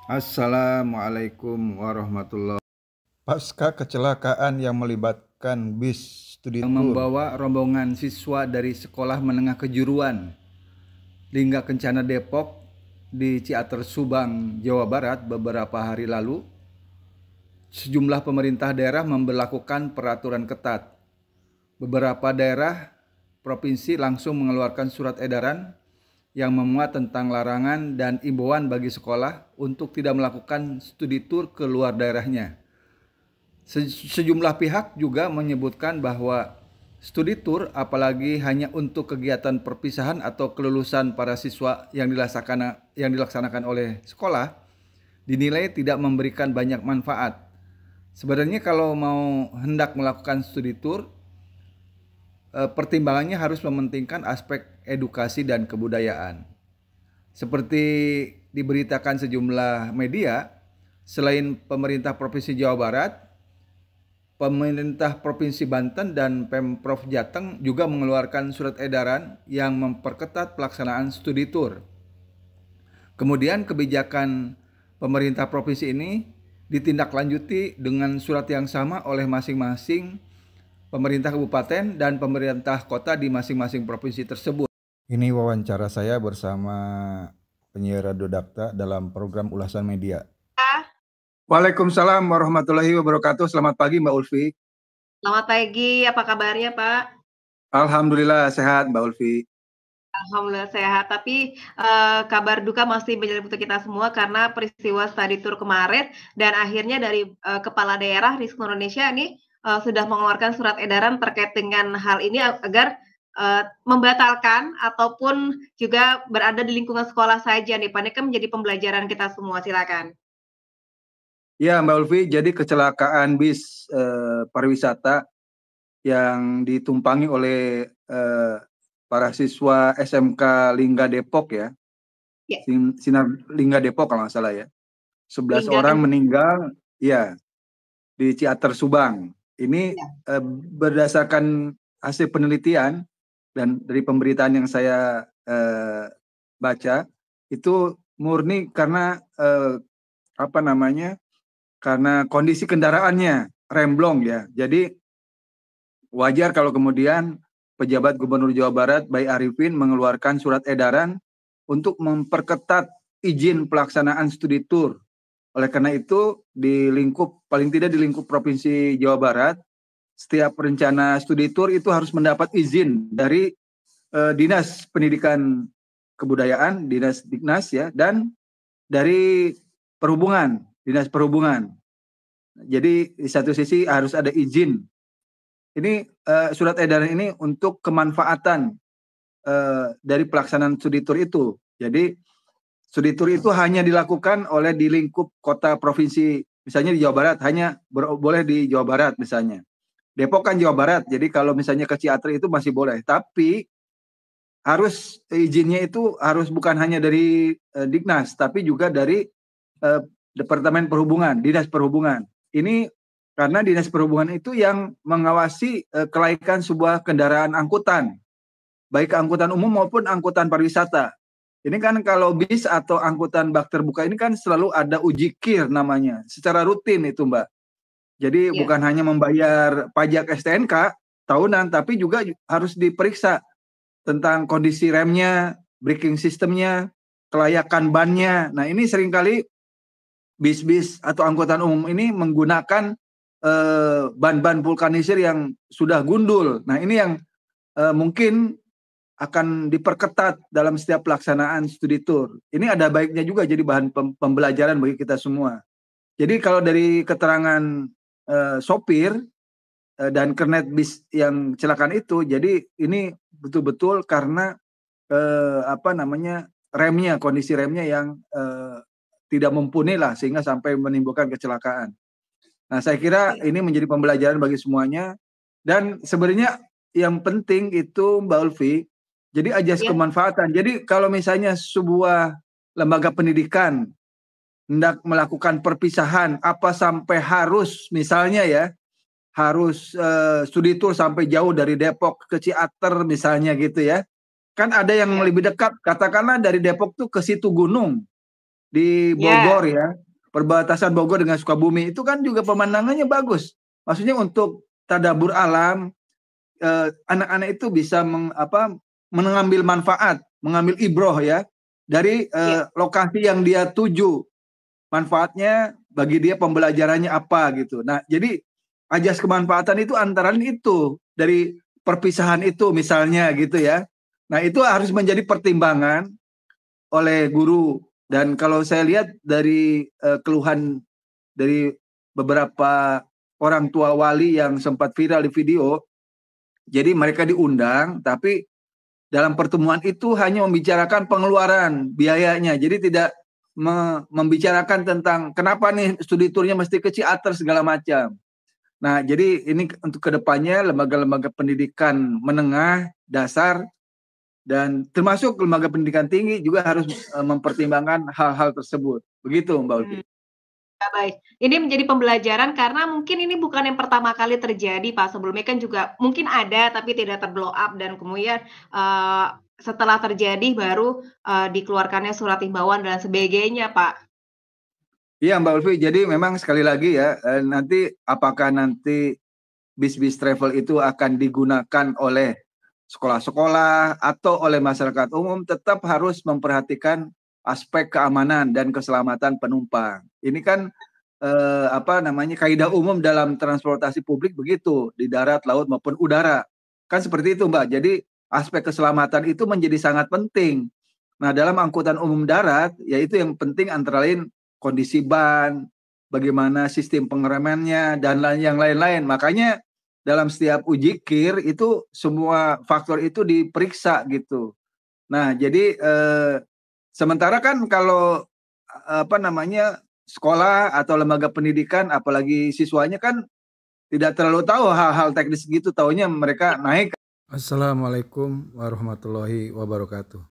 Assalamualaikum warahmatullahi Pasca kecelakaan yang melibatkan bis studi yang tour. membawa rombongan siswa dari Sekolah Menengah Kejuruan Lingga Kencana Depok di Ciater Subang, Jawa Barat beberapa hari lalu, sejumlah pemerintah daerah memberlakukan peraturan ketat. Beberapa daerah provinsi langsung mengeluarkan surat edaran yang memuat tentang larangan dan imbauan bagi sekolah untuk tidak melakukan studi tour ke luar daerahnya. Sejumlah pihak juga menyebutkan bahwa studi tour, apalagi hanya untuk kegiatan perpisahan atau kelulusan para siswa yang dilaksanakan oleh sekolah, dinilai tidak memberikan banyak manfaat. Sebenarnya kalau mau hendak melakukan studi tour, pertimbangannya harus mementingkan aspek edukasi dan kebudayaan. Seperti diberitakan sejumlah media, selain pemerintah Provinsi Jawa Barat, pemerintah Provinsi Banten dan Pemprov Jateng juga mengeluarkan surat edaran yang memperketat pelaksanaan studi tour. Kemudian kebijakan pemerintah provinsi ini ditindaklanjuti dengan surat yang sama oleh masing-masing pemerintah kabupaten dan pemerintah kota di masing-masing provinsi tersebut. Ini wawancara saya bersama penyiar Radio Dakta dalam program ulasan media. Waalaikumsalam warahmatullahi wabarakatuh. Selamat pagi Mbak Ulfi. Selamat pagi, apa kabarnya Pak? Alhamdulillah sehat Mbak Ulfi. Alhamdulillah sehat, tapi kabar duka masih menyelimuti kita semua karena peristiwa study tour kemarin dan akhirnya dari kepala daerah di seluruh Indonesia ini sudah mengeluarkan surat edaran terkait dengan hal ini agar membatalkan ataupun juga berada di lingkungan sekolah saja nih Pak. Ini kan menjadi pembelajaran kita semua, silakan. Ya Mbak Ulfi, jadi kecelakaan bis pariwisata yang ditumpangi oleh para siswa SMK Lingga Depok ya. Ya. Sinar Lingga Depok kalau nggak salah ya. 11 Lingga orang meninggal ya di Ciater Subang. Ini ya. Berdasarkan hasil penelitian dan dari pemberitaan yang saya baca itu murni karena karena kondisi kendaraannya remblong ya. Jadi wajar kalau kemudian pejabat Gubernur Jawa Barat Bayi Arifin mengeluarkan surat edaran untuk memperketat izin pelaksanaan studi tour. Oleh karena itu paling tidak di lingkup Provinsi Jawa Barat, setiap rencana studi tour itu harus mendapat izin dari Dinas Pendidikan Kebudayaan, Dinas Diknas ya, dan dari Perhubungan, Dinas Perhubungan. Jadi di satu sisi harus ada izin. Ini surat edaran ini untuk kemanfaatan dari pelaksanaan studi tour itu. Jadi studi tour itu hanya dilakukan oleh di lingkup kota provinsi, misalnya di Jawa Barat hanya boleh di Jawa Barat misalnya. Depok kan Jawa Barat, jadi kalau misalnya ke Ciater itu masih boleh. Tapi harus izinnya itu harus bukan hanya dari Diknas, tapi juga dari Departemen Perhubungan, Dinas Perhubungan. Ini karena Dinas Perhubungan itu yang mengawasi kelaikan sebuah kendaraan angkutan, baik angkutan umum maupun angkutan pariwisata. Ini kan kalau bis atau angkutan bak terbuka ini kan selalu ada uji KIR namanya, secara rutin itu Mbak. Jadi bukan hanya membayar pajak STNK tahunan, tapi juga harus diperiksa tentang kondisi remnya, braking sistemnya, kelayakan bannya. Nah ini seringkali bis-bis atau angkutan umum ini menggunakan ban-ban vulkanisir yang sudah gundul. Nah ini yang mungkin akan diperketat dalam setiap pelaksanaan studi tour. Ini ada baiknya juga jadi bahan pembelajaran bagi kita semua. Jadi kalau dari keterangan sopir dan kernet bis yang kecelakaan itu, jadi ini betul-betul karena remnya, kondisi remnya yang tidak mumpuni lah sehingga sampai menimbulkan kecelakaan. Nah saya kira ini menjadi pembelajaran bagi semuanya dan sebenarnya yang penting itu Mbak Ulfi, jadi ajas kemanfaatan. Jadi kalau misalnya sebuah lembaga pendidikan hendak melakukan perpisahan, apa sampai harus misalnya ya, harus studi tour sampai jauh dari Depok ke Ciater misalnya gitu ya. Kan ada yang lebih dekat, katakanlah dari Depok tuh ke Situ Gunung. di Ya. Bogor ya, perbatasan Bogor dengan Sukabumi itu kan juga pemandangannya bagus. Maksudnya untuk tadabur alam, anak-anak itu bisa mengambil manfaat, mengambil ibroh ya dari Ya. lokasi yang dia tuju. Manfaatnya bagi dia pembelajarannya apa gitu. Nah, jadi ajas kemanfaatan itu antara itu dari perpisahan itu misalnya gitu ya. Nah, itu harus menjadi pertimbangan oleh guru. Dan kalau saya lihat dari keluhan dari beberapa orang tua wali yang sempat viral di video, jadi mereka diundang, tapi dalam pertemuan itu hanya membicarakan pengeluaran biayanya. Jadi tidak membicarakan tentang kenapa nih studi turnya mesti ke Ciater segala macam. Nah, jadi ini untuk kedepannya lembaga-lembaga pendidikan menengah, dasar, dan termasuk lembaga pendidikan tinggi juga harus mempertimbangkan hal-hal tersebut. Begitu Mbak Ulfi. Ya, baik. Ini menjadi pembelajaran karena mungkin ini bukan yang pertama kali terjadi, Pak. Sebelumnya kan juga mungkin ada tapi tidak terblow up dan kemudian setelah terjadi baru dikeluarkannya surat himbauan dan sebagainya, Pak. Iya Mbak Ulfi, jadi memang sekali lagi ya, nanti apakah nanti bis-bis travel itu akan digunakan oleh sekolah-sekolah atau oleh masyarakat umum, tetap harus memperhatikan aspek keamanan dan keselamatan penumpang. Ini kan kaidah umum dalam transportasi publik begitu, di darat, laut maupun udara. Kan seperti itu Mbak. Jadi aspek keselamatan itu menjadi sangat penting. Nah, dalam angkutan umum darat, yaitu yang penting antara lain kondisi ban, bagaimana sistem pengeremannya, dan yang lain-lain. Makanya dalam setiap uji KIR itu semua faktor itu diperiksa gitu. Nah, jadi sementara kan kalau sekolah atau lembaga pendidikan, apalagi siswanya kan tidak terlalu tahu hal-hal teknis gitu, taunya mereka naik. Assalamualaikum warahmatullahi wabarakatuh.